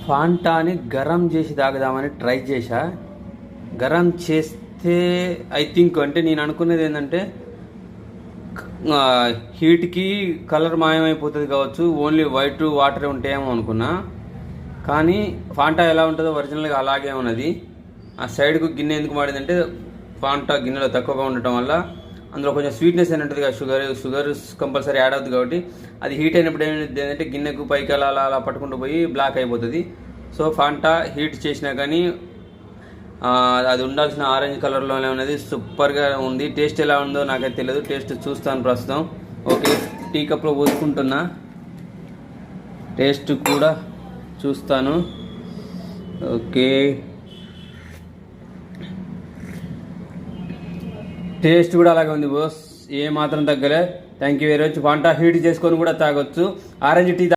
ఫాంటాని గరం చేసి తాగుదామని ట్రై చేశా. గరం చేస్తే ఐ థింక్ అంటే నేను అనుకునేది ఏంటంటే హీట్కి కలర్ మాయమైపోతుంది కావచ్చు, ఓన్లీ వైట్ వాటరే ఉంటాయేమో అనుకున్నా. కానీ ఫాంటా ఎలా ఉంటుందో ఒరిజినల్గా అలాగే ఉన్నది. ఆ సైడ్కు గిన్నె ఎందుకు మాడిందంటే ఫాంటా గిన్నెలో తక్కువగా ఉండటం వల్ల అందులో కొంచెం స్వీట్నెస్ అని ఉంటుంది కదా, షుగర్ కంపల్సరీ యాడ్ అవుతుంది కాబట్టి అది హీట్ అయినప్పుడు ఏమైంది ఏంటంటే గిన్నెకు పైకి అలా అలా అలా పట్టుకుంటూ పోయి బ్లాక్ అయిపోతుంది. సో ఫాంటా హీట్ చేసినా కానీ అది ఉండాల్సిన ఆరెంజ్ కలర్లోనే ఉన్నది. సూపర్గా ఉంది. టేస్ట్ ఎలా ఉందో నాకైతే తెలియదు, టేస్ట్ చూస్తాను ప్రస్తుతం. ఓకే, టీ కప్లో పోసుకుంటున్నా, టేస్ట్ కూడా చూస్తాను. ఓకే, టేస్ట్ కూడా అలాగే ఉంది బాస్, ఏ మాత్రం తగ్గలే. Thank you very much. Fanta heat చేసుకొని కూడా తాగొచ్చు. Orange T